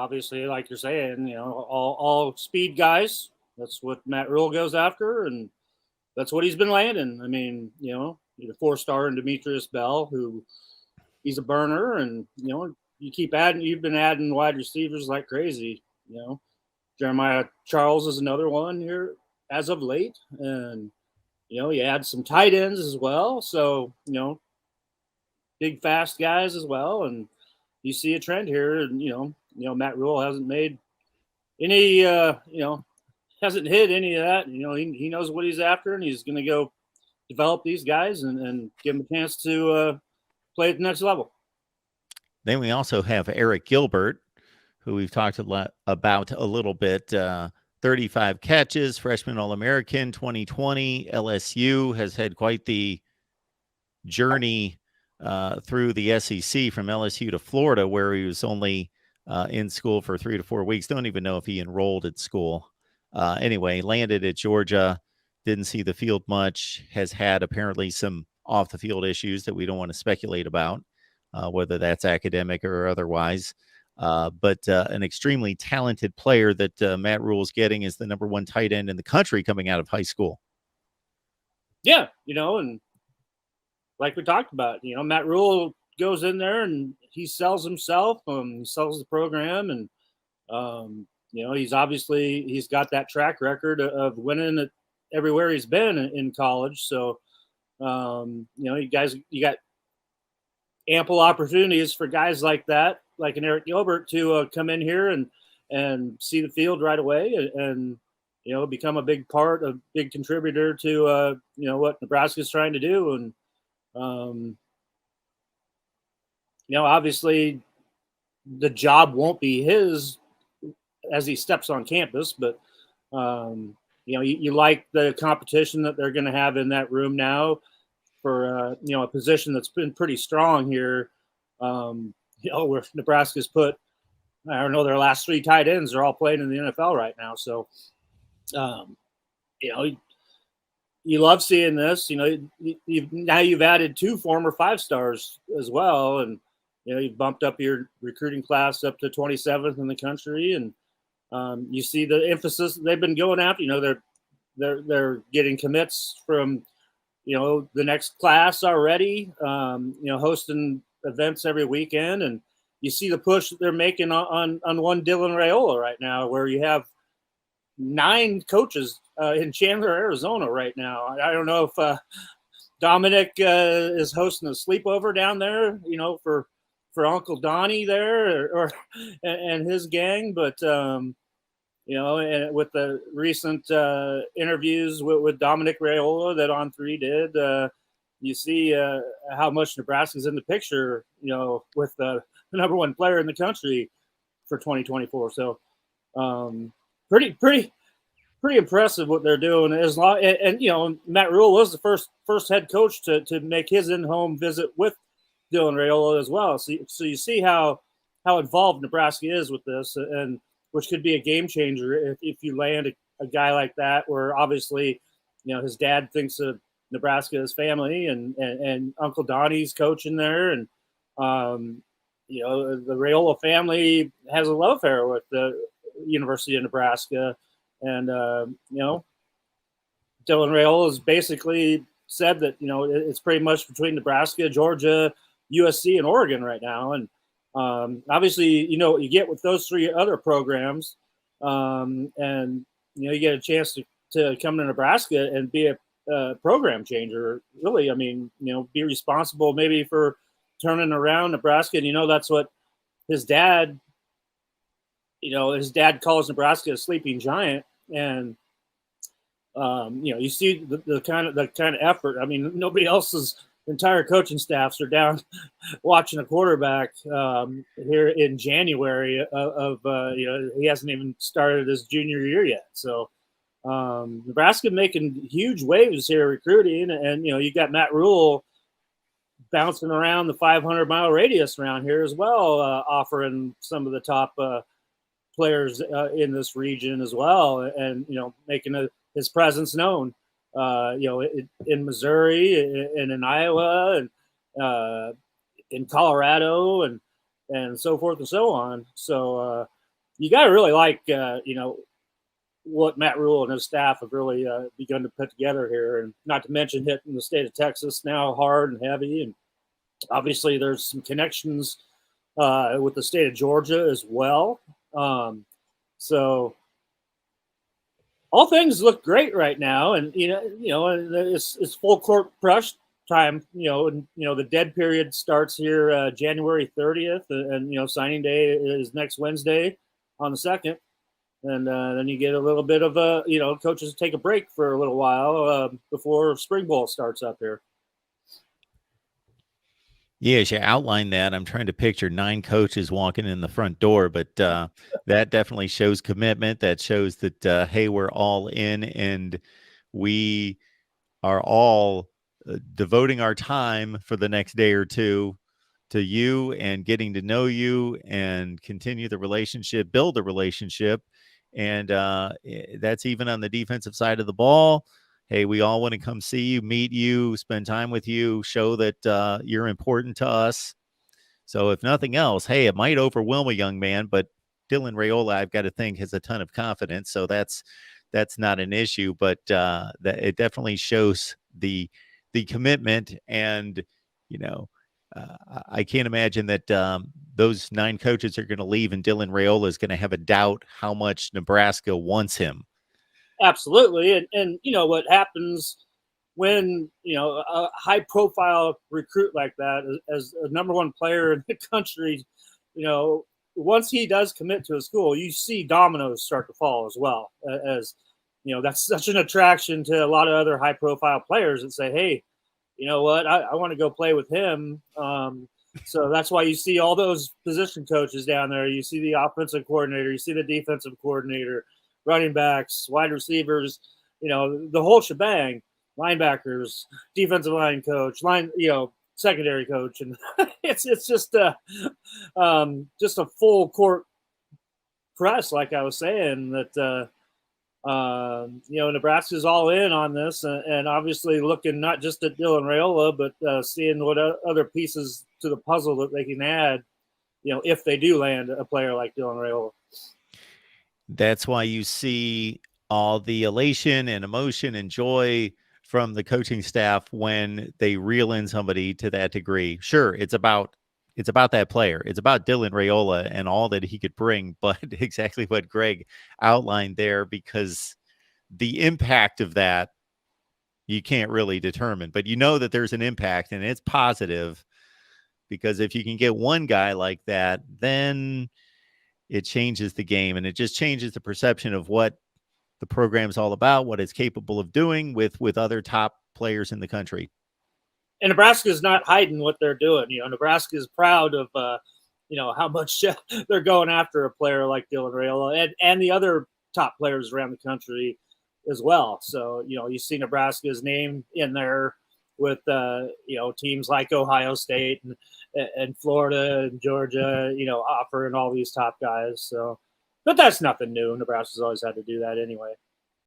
obviously, like you're saying, all speed guys. That's what Matt Rhule goes after, and that's what he's been landing. I mean, the 4-star in Demetrius Bell, who he's a burner, and you keep adding. You've been adding wide receivers like crazy. Jeremiah Charles is another one here as of late, and you add some tight ends as well. So big fast guys as well, and you see a trend here. And Matt Rhule hasn't made any hasn't hit any of that. He knows what he's after, and he's going to go develop these guys and give them a chance to play at the next level. Then we also have Eric Gilbert, who we've talked about a little bit. 35 catches, freshman All-American 2020. LSU has had quite the journey through the SEC from LSU to Florida, where he was only in school for 3 to 4 weeks. Don't even know if he enrolled at school. Anyway, landed at Georgia, didn't see the field much, has had apparently some off-the-field issues that we don't want to speculate about, whether that's academic or otherwise. But an extremely talented player that Matt Rhule is getting is the number 1 tight end in the country coming out of high school. Yeah, and like we talked about, Matt Rhule goes in there and he sells himself, he sells the program, and he's got that track record of winning it everywhere he's been in college. So you got ample opportunities for guys like that, like an Eric Gilbert, to come in here and see the field right away and become a big contributor to what Nebraska is trying to do. And obviously the job won't be his as he steps on campus, but you like the competition that they're going to have in that room now for a position that's been pretty strong here. Where Nebraska's put, I don't know, their last 3 tight ends are all playing in the NFL right now. So, you love seeing this. Now you've added 2 former 5-stars as well, and you've bumped up your recruiting class up to 27th in the country, and you see the emphasis they've been going after. They're getting commits from the next class already. Hosting events every weekend, and you see the push that they're making on one Dylan Raiola right now, where you have 9 coaches in Chandler, Arizona right now. I don't know if Dominic is hosting a sleepover down there, for Uncle Donnie there or and his gang, but and with the recent interviews with Dominic Raiola that On3 did, you see how much Nebraska's in the picture, with the number 1 player in the country for 2024. So pretty impressive what they're doing. And Matt Rhule was the first head coach to make his in-home visit with Dylan Raiola as well. So you see how involved Nebraska is with this, and which could be a game changer if you land a guy like that, where obviously, his dad thinks of Nebraska as family, and Uncle Donnie's coaching there, and the Raiola family has a love affair with the University of Nebraska, and Dylan Raiola has basically said that it's pretty much between Nebraska, Georgia, USC, and Oregon right now, and obviously what you get with those 3 other programs, and you get a chance to come to Nebraska and be a program changer, really. I mean, be responsible maybe for turning around Nebraska. And that's what his dad calls Nebraska a sleeping giant. And you see the kind of effort. I mean, nobody else's entire coaching staffs are down watching a quarterback here in January of he hasn't even started his junior year yet. So Nebraska making huge waves here recruiting, and you got Matt Rhule bouncing around the 500-mile radius around here as well, offering some of the top players in this region as well, and making his presence known. In Missouri and in Iowa and in Colorado and so forth and so on. So you got to really like, what Matt Rhule and his staff have really begun to put together here. And not to mention hitting the state of Texas now hard and heavy. And obviously there's some connections with the state of Georgia as well. So all things look great right now, and it's full court press time. And the dead period starts here January 30th, and signing day is next Wednesday on the 2nd, and then you get a little bit of coaches take a break for a little while before spring ball starts up here. Yeah, as you outline that, I'm trying to picture 9 coaches walking in the front door, but that definitely shows commitment. That shows that, hey, we're all in, and we are all devoting our time for the next day or two to you and getting to know you and continue the relationship, build the relationship. And that's even on the defensive side of the ball. Hey, we all want to come see you, meet you, spend time with you, show that you're important to us. So if nothing else, hey, it might overwhelm a young man, but Dylan Raiola, I've got to think, has a ton of confidence. So that's not an issue, but that it definitely shows the commitment. And, I can't imagine that those 9 coaches are going to leave and Dylan Raiola is going to have a doubt how much Nebraska wants him. Absolutely. And what happens when, a high profile recruit like that, as a number 1 player in the country, once he does commit to a school, you see dominoes start to fall as well. As that's such an attraction to a lot of other high profile players that say, hey, you know what, I want to go play with him. So that's why you see all those position coaches down there. You see the offensive coordinator, you see the defensive coordinator, running backs, wide receivers, the whole shebang, linebackers, defensive line coach, secondary coach. And it's just a full court press, like I was saying, that, Nebraska's all in on this, and obviously looking not just at Dylan Raiola, but seeing what other pieces to the puzzle that they can add, if they do land a player like Dylan Raiola. That's why you see all the elation and emotion and joy from the coaching staff when they reel in somebody to that degree. Sure, it's about that player. It's about Dylan Raiola and all that he could bring, but exactly what Greg outlined there, because the impact of that you can't really determine, but that there's an impact and it's positive, because if you can get one guy like that, then it changes the game, and it just changes the perception of what the program's all about, what it's capable of doing with other top players in the country. And Nebraska is not hiding what they're doing. Nebraska is proud of, how much they're going after a player like Dylan Raiola and the other top players around the country as well. So, you see Nebraska's name in there with, teams like Ohio State and Florida and Georgia, offering all these top guys. So, but that's nothing new. Nebraska's always had to do that anyway.